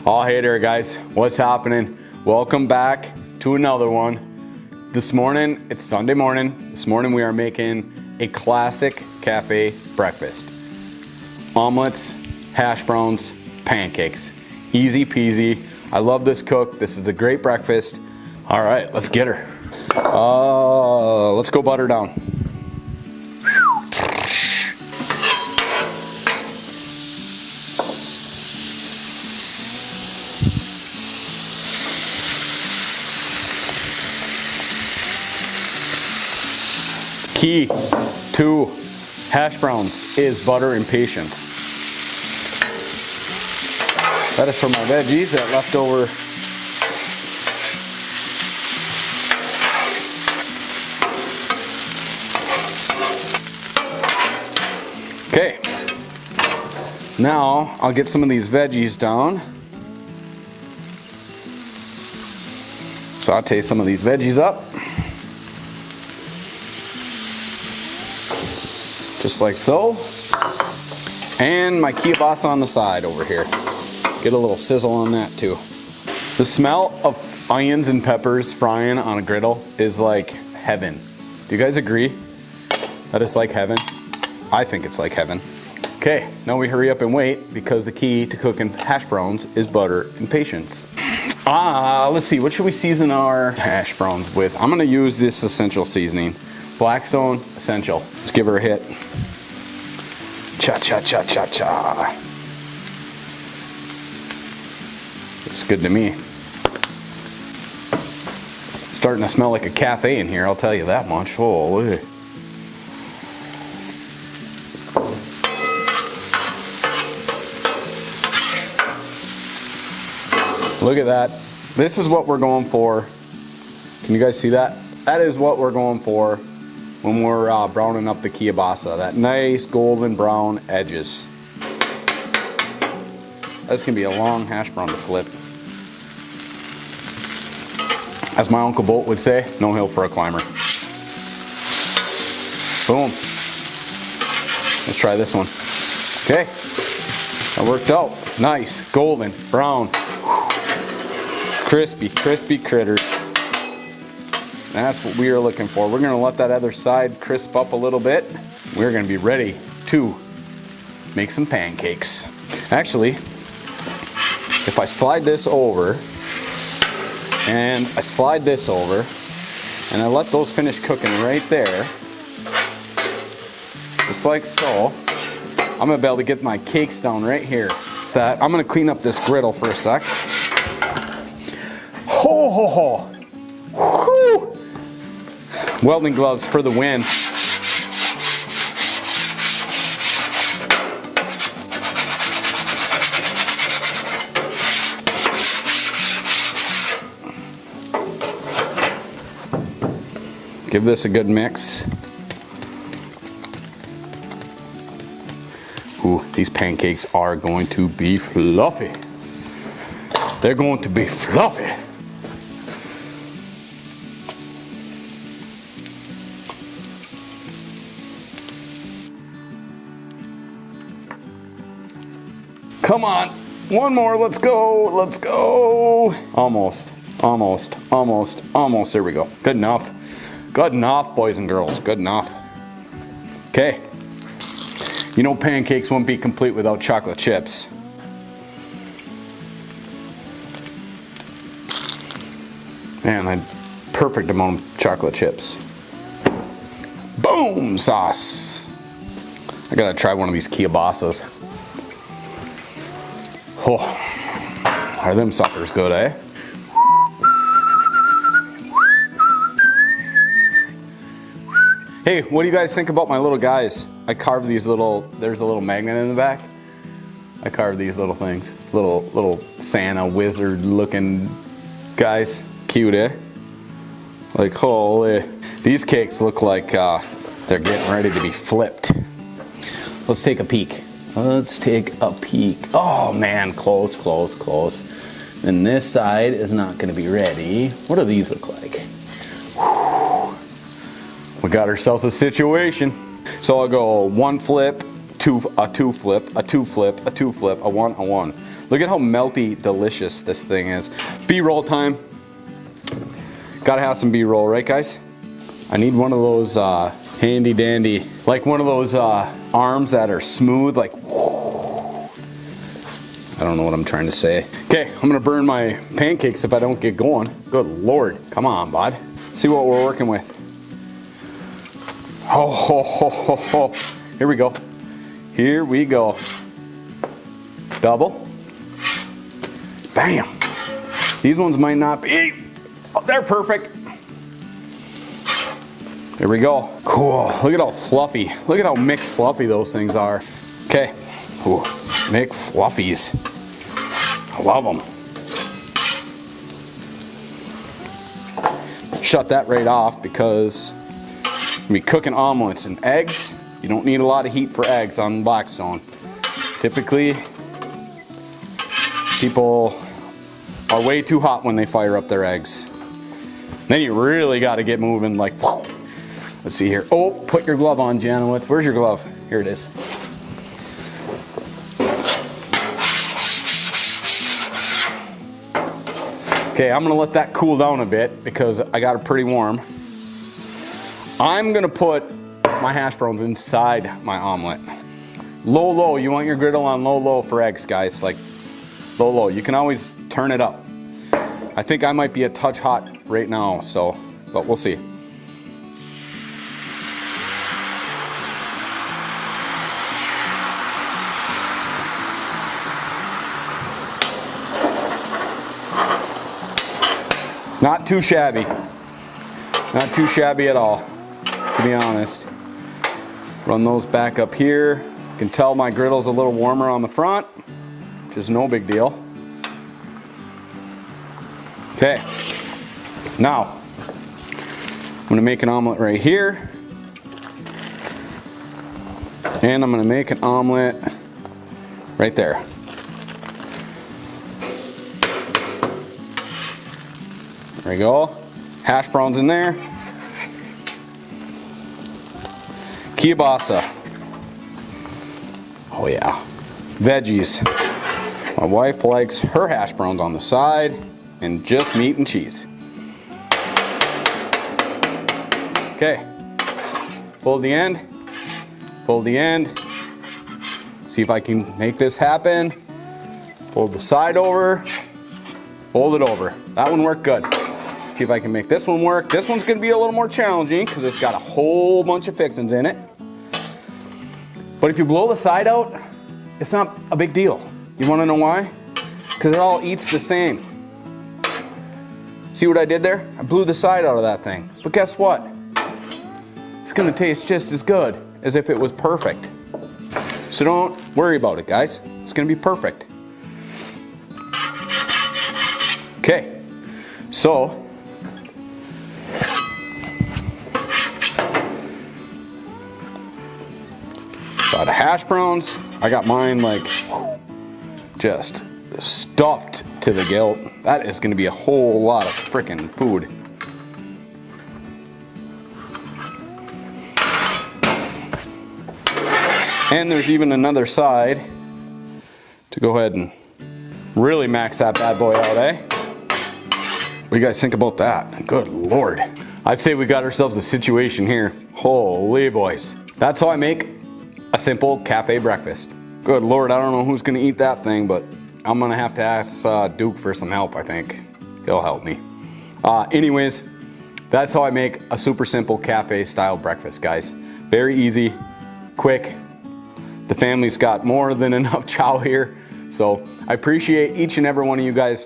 Oh, hey there guys, what's happening? Welcome back to another one. This morning, it's Sunday morning. This morning we are making a classic cafe breakfast. Omelets, hash browns, pancakes. Easy peasy. I love this cook. This is a great breakfast. All right, let's get her. Let's go butter down. Key to hash browns is butter and patience. That is for my veggies that left over. Okay, now I'll get some of these veggies down. Saute some of these veggies up. Just like so. And my kielbasa on the side over here. Get a little sizzle on that too. The smell of onions and peppers frying on a griddle is like heaven. Do you guys agree that it's like heaven? I think it's like heaven. Okay, now we hurry up and wait because the key to cooking hash browns is butter and patience. Let's see, what should we season our hash browns with? I'm gonna use this essential seasoning. Blackstone Essential. Let's give her a hit. Cha cha cha cha cha. Looks good to me. It's starting to smell like a cafe in here, I'll tell you that much. Holy. Look at that. This is what we're going for. Can you guys see that? That is what we're going for when we're browning up the kielbasa. That nice golden brown edges. That's gonna be a long hash brown to flip. As my Uncle Bolt would say, no hill for a climber. Boom. Let's try this one. Okay, that worked out. Nice, golden, brown. Crispy, crispy critters. That's what we are looking for. We're gonna let that other side crisp up a little bit. We're gonna be ready to make some pancakes. Actually, if I slide this over, and I slide this over, and I let those finish cooking right there, just like so, I'm gonna be able to get my cakes down right here. I'm gonna clean up this griddle for a sec. Ho ho ho! Whew. Welding gloves for the win. Give this a good mix. Ooh, these pancakes are going to be fluffy. They're going to be fluffy. Come on, one more, let's go, let's go. Almost, almost, almost, almost, there we go. Good enough. Good enough, boys and girls, good enough. Okay, you know pancakes won't be complete without chocolate chips. Man, a perfect amount of chocolate chips. Boom, sauce. I gotta try one of these kielbasas. Oh, are them suckers good, eh? Hey, what do you guys think about my little guys? I carved these little, there's a little magnet in the back. I carved these little things. Little Santa wizard looking guys. Cute, eh? Like, holy. These cakes look like they're getting ready to be flipped. Let's take a peek. Let's take a peek. Oh man, close, close, close. And this side is not gonna be ready. What do these look like? Whew. We got ourselves a situation. So I'll go one flip, a two flip, a two flip, a two flip, a one, a one. Look at how melty delicious this thing is. B-roll time. Gotta have some B-roll, right guys? I need one of those handy dandy, like one of those arms that are smooth, like, I don't know what I'm trying to say. Okay, I'm gonna burn my pancakes if I don't get going. Good Lord, come on, bud. See what we're working with. Oh, ho, ho, ho, ho. Here we go. Here we go. Double. Bam. These ones might not be, oh, they're perfect. There we go. Cool. Look at how fluffy. Look at how McFluffy those things are. Okay. Ooh, McFluffies. I love them. Shut that right off because we'll be cooking omelets and eggs. You don't need a lot of heat for eggs on Blackstone. Typically, people are way too hot when they fire up their eggs. Then you really got to get moving like, whoa. Let's see here. Oh, put your glove on, Janowitz. Where's your glove? Here it is. Okay, I'm gonna let that cool down a bit because I got it pretty warm. I'm gonna put my hash browns inside my omelet. Low, you want your griddle on low for eggs, guys. Like low. You can always turn it up. I think I might be a touch hot right now, so, but we'll see. Not too shabby. Not too shabby at all, to be honest. Run those back up here. You can tell my griddle's a little warmer on the front, which is no big deal. Okay, now I'm gonna make an omelet right here. And I'm gonna make an omelet right there. There we go. Hash browns in there. Kielbasa. Oh yeah. Veggies. My wife likes her hash browns on the side and just meat and cheese. Okay. Fold the end. Fold the end. See if I can make this happen. Fold the side over. Fold it over. That one worked good. See if I can make this one work. This one's gonna be a little more challenging because it's got a whole bunch of fixings in it. But if you blow the side out, it's not a big deal. You wanna know why? Because it all eats the same. See what I did there? I blew the side out of that thing. But guess what? It's gonna taste just as good as if it was perfect. So don't worry about it, guys. It's gonna be perfect. Okay, so got hash browns. I got mine like just stuffed to the gilt. That is going to be a whole lot of freaking food. And there's even another side to go ahead and really max that bad boy out, eh? What do you guys think about that? Good Lord. I'd say we got ourselves a situation here. Holy boys. That's how I make a simple cafe breakfast. Good Lord, I don't know who's gonna eat that thing, but I'm gonna have to ask Duke for some help, I think. He'll help me. Anyways, that's how I make a super simple cafe style breakfast, guys. Very easy, quick. The family's got more than enough chow here. So I appreciate each and every one of you guys